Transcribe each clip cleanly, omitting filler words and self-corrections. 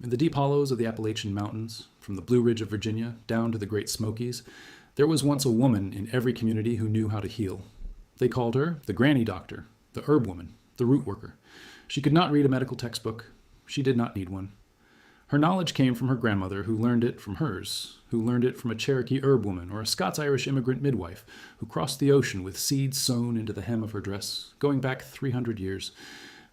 In the deep hollows of the Appalachian Mountains, from the Blue Ridge of Virginia down to the Great Smokies, there was once a woman in every community who knew how to heal. They called her the granny doctor, the herb woman, the root worker. She could not read a medical textbook. She did not need one. Her knowledge came from her grandmother, who learned it from hers, who learned it from a Cherokee herb woman or a Scots-Irish immigrant midwife who crossed the ocean with seeds sewn into the hem of her dress, going back 300 years.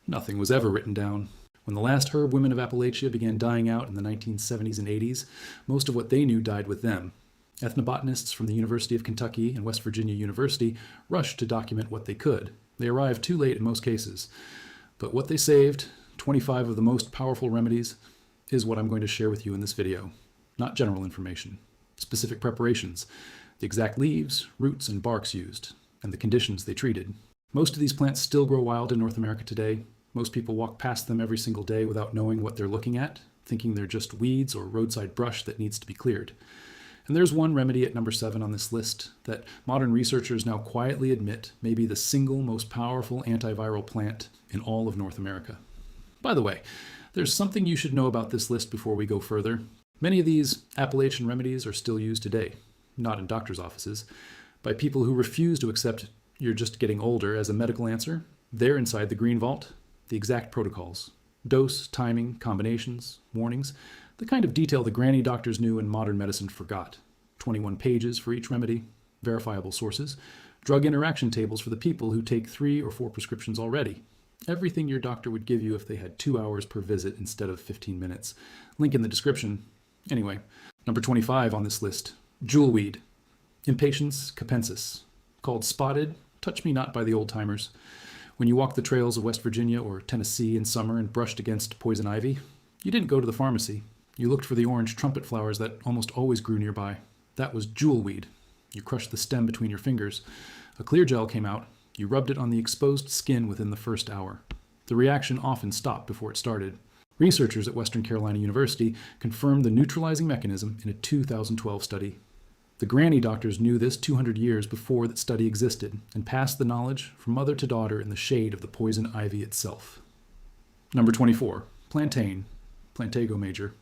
Nothing was ever written down. When the last herb women of Appalachia began dying out in the 1970s and 80s, most of what they knew died with them. Ethnobotanists from the University of Kentucky and West Virginia University rushed to document what they could. They arrived too late in most cases. But what they saved, 25 of the most powerful remedies, is what I'm going to share with you in this video. Not general information. Specific preparations, the exact leaves, roots, and barks used, and the conditions they treated. Most of these plants still grow wild in North America today. Most people walk past them every single day without knowing what they're looking at, thinking they're just weeds or roadside brush that needs to be cleared. And there's one remedy at number 7 on this list that modern researchers now quietly admit may be the single most powerful antiviral plant in all of North America. By the way, there's something you should know about this list before we go further. Many of these Appalachian remedies are still used today, not in doctors' offices, by people who refuse to accept you're just getting older as a medical answer. They're inside the green vault, the exact protocols, dose, timing, combinations, warnings, the kind of detail the granny doctors knew and modern medicine forgot. 21 pages for each remedy, verifiable sources, drug interaction tables for the people who take 3 or 4 prescriptions already. Everything your doctor would give you if they had 2 hours per visit instead of 15 minutes. Link in the description. Anyway, number 25 on this list, Jewelweed, Impatiens capensis, called spotted, touch me not by the old-timers. When you walked the trails of West Virginia or Tennessee in summer and brushed against poison ivy, you didn't go to the pharmacy. You looked for the orange trumpet flowers that almost always grew nearby. That was jewelweed. You crushed the stem between your fingers. A clear gel came out. You rubbed it on the exposed skin within the first hour. The reaction often stopped before it started. Researchers at Western Carolina University confirmed the neutralizing mechanism in a 2012 study. The granny doctors knew this 200 years before that study existed and passed the knowledge from mother to daughter in the shade of the poison ivy itself. Number 24, plantain, Plantago major.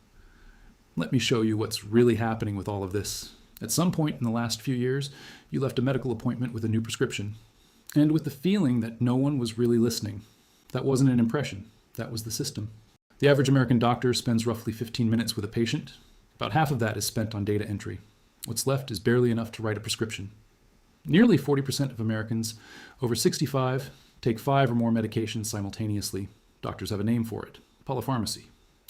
Let me show you what's really happening with all of this. At some point in the last few years, you left a medical appointment with a new prescription, and with the feeling that no one was really listening. That wasn't an impression. That was the system. The average American doctor spends roughly 15 minutes with a patient. About half of that is spent on data entry. What's left is barely enough to write a prescription. Nearly 40% of Americans over 65 take 5 or more medications simultaneously. Doctors have a name for it, polypharmacy,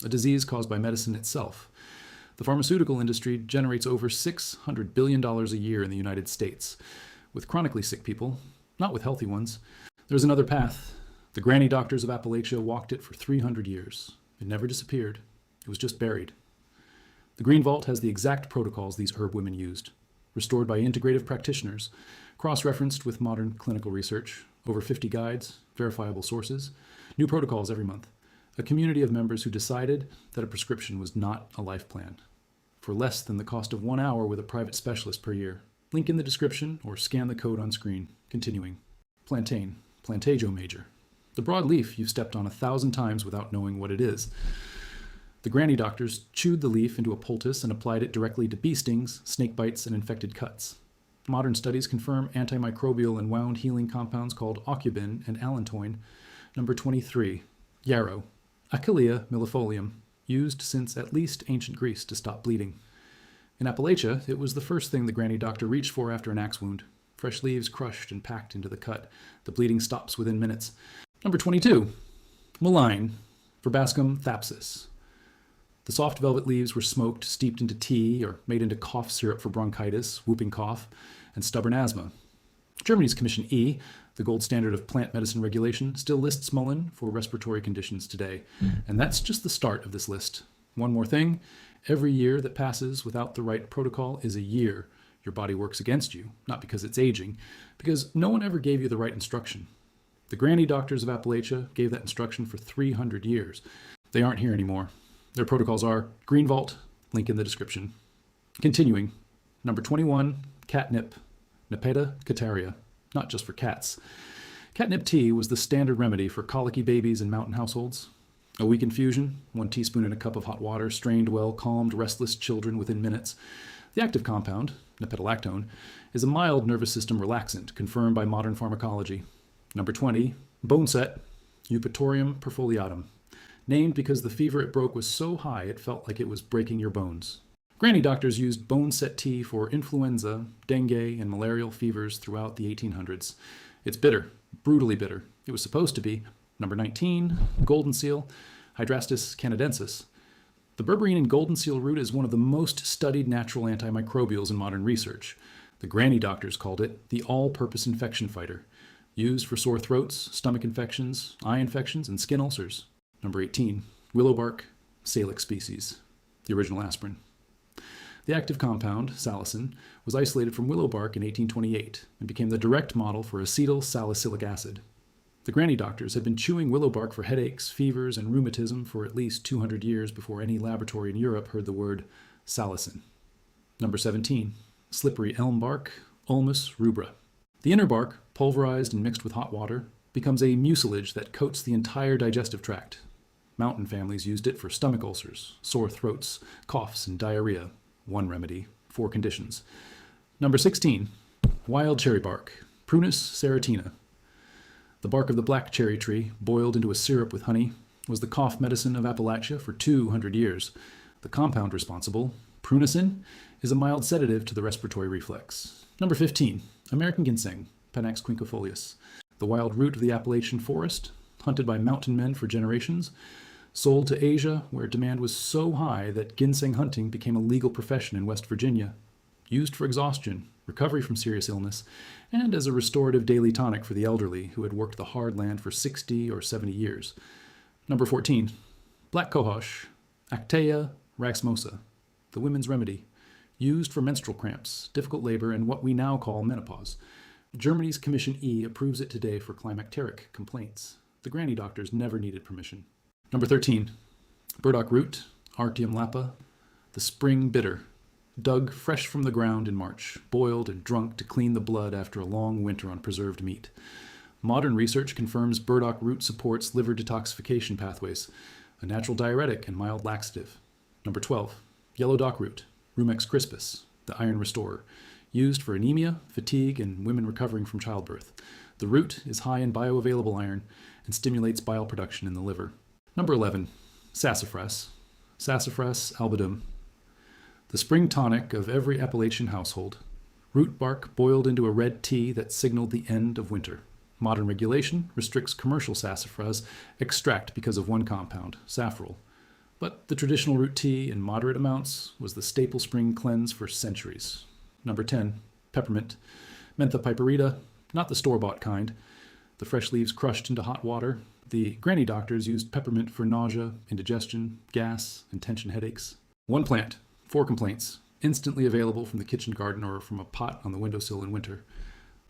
a disease caused by medicine itself. The pharmaceutical industry generates over $600 billion a year in the United States. With chronically sick people, not with healthy ones. There's another path. The granny doctors of Appalachia walked it for 300 years. It never disappeared. It was just buried. The Green Vault has the exact protocols these herb women used, restored by integrative practitioners, cross-referenced with modern clinical research, over 50 guides, verifiable sources, new protocols every month, a community of members who decided that a prescription was not a life plan, for less than the cost of 1 hour with a private specialist per year. Link in the description or scan the code on screen. Continuing. Plantain, Plantago major. The broad leaf you've stepped on 1,000 times without knowing what it is. The granny doctors chewed the leaf into a poultice and applied it directly to bee stings, snake bites, and infected cuts. Modern studies confirm antimicrobial and wound healing compounds called aucubin and allantoin. Number 23, yarrow, Achillea millefolium, used since at least ancient Greece to stop bleeding. In Appalachia, it was the first thing the granny doctor reached for after an axe wound. Fresh leaves crushed and packed into the cut. The bleeding stops within minutes. Number 22, Mullein, Verbascum thapsus. The soft velvet leaves were smoked, steeped into tea, or made into cough syrup for bronchitis, whooping cough, and stubborn asthma. Germany's Commission E, the gold standard of plant medicine regulation, still lists Mullein for respiratory conditions today. And that's just the start of this list. One more thing, every year that passes without the right protocol is a year your body works against you, not because it's aging, because no one ever gave you the right instruction. The granny doctors of Appalachia gave that instruction for 300 years. They aren't here anymore. Their protocols are Green Vault, link in the description. Continuing, number 21, catnip, Nepeta cataria, not just for cats. Catnip tea was the standard remedy for colicky babies in mountain households. A weak infusion, 1 teaspoon in a cup of hot water, strained well, calmed restless children within minutes. The active compound, nepentolactone, is a mild nervous system relaxant, confirmed by modern pharmacology. Number 20, bone set, Eupatorium perfoliatum, named because the fever it broke was so high it felt like it was breaking your bones. Granny doctors used bone set tea for influenza, dengue, and malarial fevers throughout the 1800s. It's bitter, brutally bitter. It was supposed to be. Number 19, golden seal, Hydrastis canadensis. The berberine and golden seal root is one of the most studied natural antimicrobials in modern research. The granny doctors called it the all-purpose infection fighter, used for sore throats, stomach infections, eye infections, and skin ulcers. Number 18, willowbark, Salix species, the original aspirin. The active compound, salicin, was isolated from willowbark in 1828 and became the direct model for acetyl salicylic acid. The granny doctors had been chewing willowbark for headaches, fevers, and rheumatism for at least 200 years before any laboratory in Europe heard the word salicin. Number 17, slippery elm bark, Ulmus rubra. The inner bark, pulverized and mixed with hot water, becomes a mucilage that coats the entire digestive tract. Mountain families used it for stomach ulcers, sore throats, coughs, and diarrhea. One remedy, 4 conditions. Number 16, wild cherry bark, Prunus serratina. The bark of the black cherry tree, boiled into a syrup with honey, was the cough medicine of Appalachia for 200 years. The compound responsible, prunicin, is a mild sedative to the respiratory reflex. Number 15, American ginseng, Panax quinquefolius. The wild root of the Appalachian forest, hunted by mountain men for generations, sold to Asia where demand was so high that ginseng hunting became a legal profession in West Virginia. Used for exhaustion, recovery from serious illness, and as a restorative daily tonic for the elderly who had worked the hard land for 60 or 70 years. Number 14, black cohosh, Actaea raxmosa, the women's remedy, used for menstrual cramps, difficult labor, and what we now call menopause. Germany's Commission E approves it today for climacteric complaints. The granny doctors never needed permission. Number 13, burdock root, Artium lapa, the spring bitter, dug fresh from the ground in March, boiled and drunk to clean the blood after a long winter on preserved meat. Modern research confirms burdock root supports liver detoxification pathways, a natural diuretic and mild laxative. Number 12, yellow dock root, Rumex crispus, the iron restorer, used for anemia, fatigue, and women recovering from childbirth. The root is high in bioavailable iron and stimulates bile production in the liver. Number 11, sassafras, Sassafras albidum, the spring tonic of every Appalachian household. Root bark boiled into a red tea that signaled the end of winter. Modern regulation restricts commercial sassafras extract because of one compound, safrole. But the traditional root tea in moderate amounts was the staple spring cleanse for centuries. Number 10, peppermint, Mentha piperita, not the store-bought kind. The fresh leaves crushed into hot water. The granny doctors used peppermint for nausea, indigestion, gas, and tension headaches. One plant, 4 complaints, instantly available from the kitchen garden or from a pot on the windowsill in winter.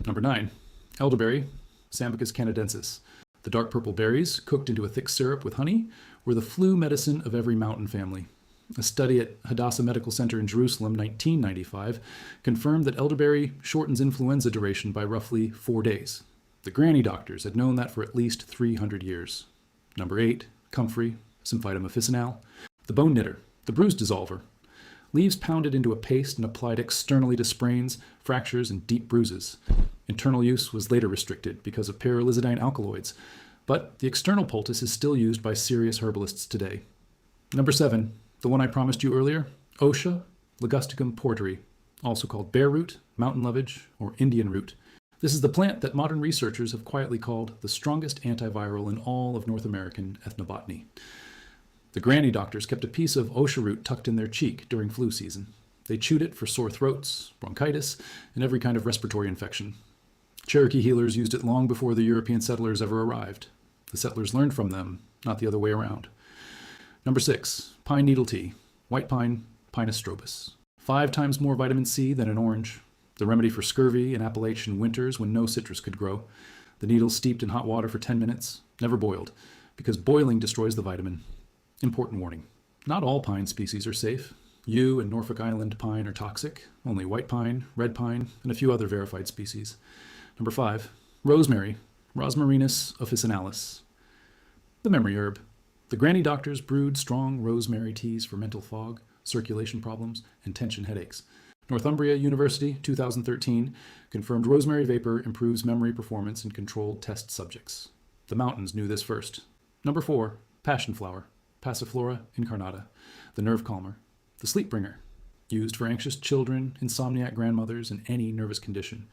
Number 9, elderberry, Sambucus canadensis. The dark purple berries, cooked into a thick syrup with honey, were the flu medicine of every mountain family. A study at Hadassah Medical Center in Jerusalem, 1995, confirmed that elderberry shortens influenza duration by roughly 4 days. The granny doctors had known that for at least 300 years. Number 8, comfrey, Symphytum officinale. The bone knitter, the bruise dissolver. Leaves pounded into a paste and applied externally to sprains, fractures, and deep bruises. Internal use was later restricted because of pyrrolizidine alkaloids, but the external poultice is still used by serious herbalists today. Number 7, the one I promised you earlier, Osha ligusticum porteri, also called bear root, mountain lovage, or Indian root. This is the plant that modern researchers have quietly called the strongest antiviral in all of North American ethnobotany. The granny doctors kept a piece of Osha root tucked in their cheek during flu season. They chewed it for sore throats, bronchitis, and every kind of respiratory infection. Cherokee healers used it long before the European settlers ever arrived. The settlers learned from them, not the other way around. Number 6, pine needle tea, white pine, Pinus strobus. 5 times more vitamin C than an orange. The remedy for scurvy in Appalachian winters when no citrus could grow. The needles steeped in hot water for 10 minutes, never boiled, because boiling destroys the vitamin. Important warning, not all pine species are safe. Yew and Norfolk Island pine are toxic, only white pine, red pine, and a few other verified species. Number 5, rosemary, Rosmarinus officinalis. The memory herb, The granny doctors brewed strong rosemary teas for mental fog, circulation problems, and tension headaches. Northumbria University, 2013, confirmed rosemary vapor improves memory performance in controlled test subjects. The mountains knew this first. Number 4, passion flower, Passiflora incarnata, the nerve calmer, the sleep bringer, used for anxious children, insomniac grandmothers, and any nervous condition.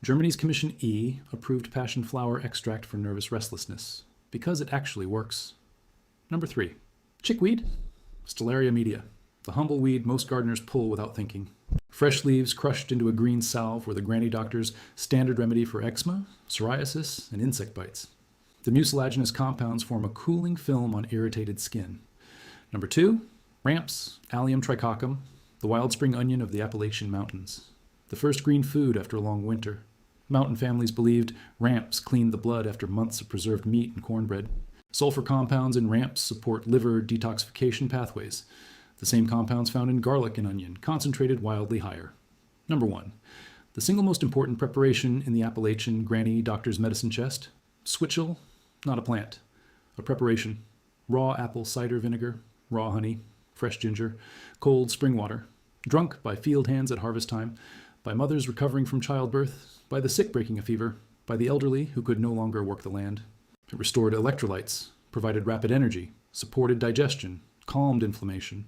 Germany's Commission E approved passion flower extract for nervous restlessness, because it actually works. Number 3, chickweed, Stellaria media, the humble weed most gardeners pull without thinking. Fresh leaves crushed into a green salve were the granny doctor's standard remedy for eczema, psoriasis, and insect bites. The mucilaginous compounds form a cooling film on irritated skin. Number 2, ramps, Allium tricoccum, the wild spring onion of the Appalachian Mountains. The first green food after a long winter. Mountain families believed ramps cleaned the blood after months of preserved meat and cornbread. Sulfur compounds in ramps support liver detoxification pathways. The same compounds found in garlic and onion, concentrated wildly higher. Number 1, the single most important preparation in the Appalachian granny doctor's medicine chest, switchel, not a plant, a preparation, raw apple cider vinegar, raw honey, fresh ginger, cold spring water, drunk by field hands at harvest time, by mothers recovering from childbirth, by the sick breaking a fever, by the elderly who could no longer work the land. It restored electrolytes, provided rapid energy, supported digestion, calmed inflammation.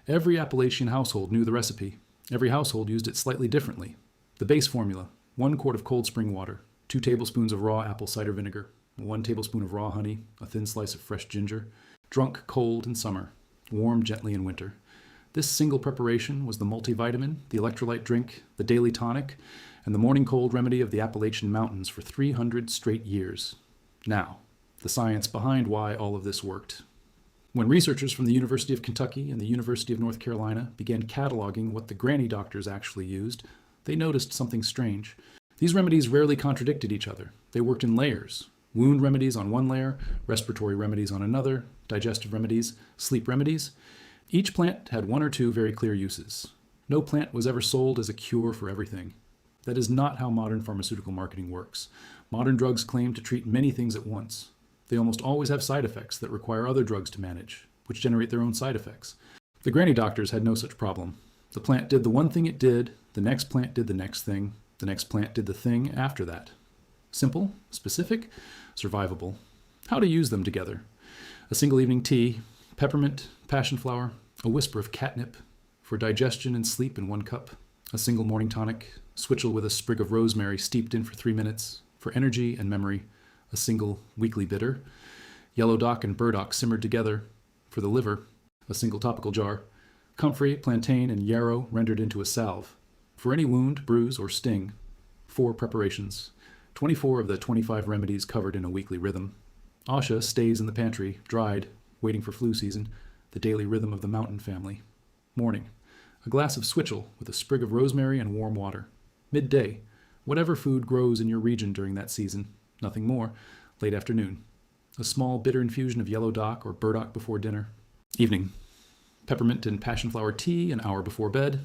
Every Appalachian household knew the recipe. Every household used it slightly differently. The base formula, 1 quart of cold spring water, 2 tablespoons of raw apple cider vinegar, 1 tablespoon of raw honey, a thin slice of fresh ginger, drunk cold in summer, warmed gently in winter. This single preparation was the multivitamin, the electrolyte drink, the daily tonic, and the morning cold remedy of the Appalachian Mountains for 300 straight years. Now, the science behind why all of this worked. When researchers from the University of Kentucky and the University of North Carolina began cataloging what the granny doctors actually used, they noticed something strange. These remedies rarely contradicted each other. They worked in layers. Wound remedies on one layer, respiratory remedies on another, digestive remedies, sleep remedies. Each plant had 1 or 2 very clear uses. No plant was ever sold as a cure for everything. That is not how modern pharmaceutical marketing works. Modern drugs claim to treat many things at once. They almost always have side effects that require other drugs to manage, which generate their own side effects. The granny doctors had no such problem. The plant did the one thing it did, the next plant did the next thing, the next plant did the thing after that. Simple, specific, survivable. How to use them together. A single evening tea, peppermint, passion flower, a whisper of catnip, for digestion and sleep in 1 cup. A single morning tonic, switchel with a sprig of rosemary steeped in for 3 minutes, for energy and memory. A single weekly bitter, yellow dock and burdock simmered together, for the liver, a single topical jar, comfrey, plantain, and yarrow rendered into a salve, for any wound, bruise, or sting, 4 preparations, 24 of the 25 remedies covered in a weekly rhythm. Asha stays in the pantry, dried, waiting for flu season, the daily rhythm of the mountain family. Morning, a glass of switchel with a sprig of rosemary and warm water. Midday, whatever food grows in your region during that season. Nothing more. Late afternoon. A small bitter infusion of yellow dock or burdock before dinner. Evening. Peppermint and passion flower tea an hour before bed.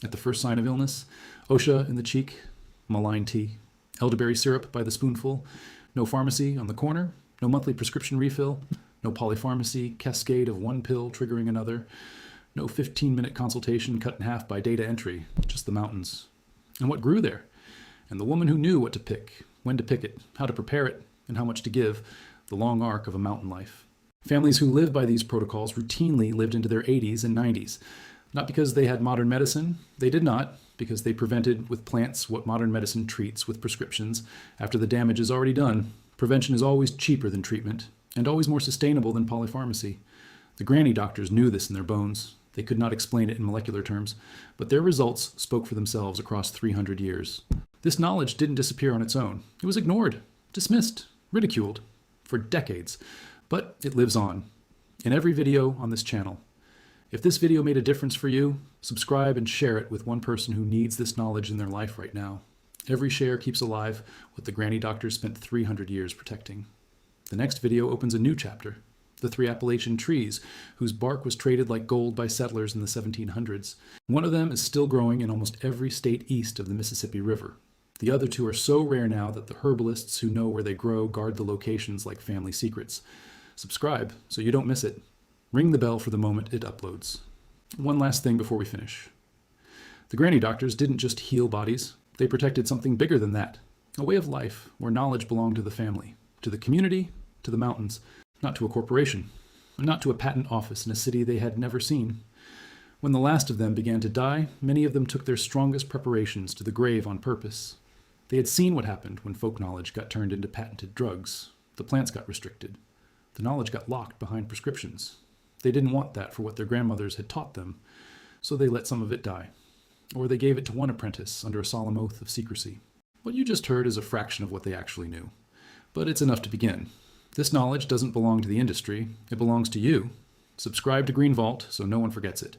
At the first sign of illness. Osha in the cheek. Mullein tea. Elderberry syrup by the spoonful. No pharmacy on the corner. No monthly prescription refill. No polypharmacy cascade of 1 pill triggering another. No 15-minute consultation cut in half by data entry. Just the mountains. And what grew there? And the woman who knew what to pick, when to pick it, how to prepare it, and how much to give, the long arc of a mountain life. Families who lived by these protocols routinely lived into their 80s and 90s. Not because they had modern medicine, they did not, because they prevented with plants what modern medicine treats with prescriptions after the damage is already done. Prevention is always cheaper than treatment, and always more sustainable than polypharmacy. The granny doctors knew this in their bones. They could not explain it in molecular terms, but their results spoke for themselves across 300 years. This knowledge didn't disappear on its own. It was ignored, dismissed, ridiculed for decades, but it lives on in every video on this channel. If this video made a difference for you, subscribe and share it with one person who needs this knowledge in their life right now. Every share keeps alive what the granny doctors spent 300 years protecting. The next video opens a new chapter. The 3 Appalachian trees, whose bark was traded like gold by settlers in the 1700s. One of them is still growing in almost every state east of the Mississippi River. The other 2 are so rare now that the herbalists who know where they grow guard the locations like family secrets. Subscribe so you don't miss it. Ring the bell for the moment it uploads. One last thing before we finish. The granny doctors didn't just heal bodies, they protected something bigger than that. A way of life where knowledge belonged to the family, to the community, to the mountains, not to a corporation, not to a patent office in a city they had never seen. When the last of them began to die, many of them took their strongest preparations to the grave on purpose. They had seen what happened when folk knowledge got turned into patented drugs. The plants got restricted. The knowledge got locked behind prescriptions. They didn't want that for what their grandmothers had taught them, so they let some of it die. Or they gave it to one apprentice under a solemn oath of secrecy. What you just heard is a fraction of what they actually knew. But it's enough to begin. This knowledge doesn't belong to the industry. It belongs to you. Subscribe to Green Vault so no one forgets it.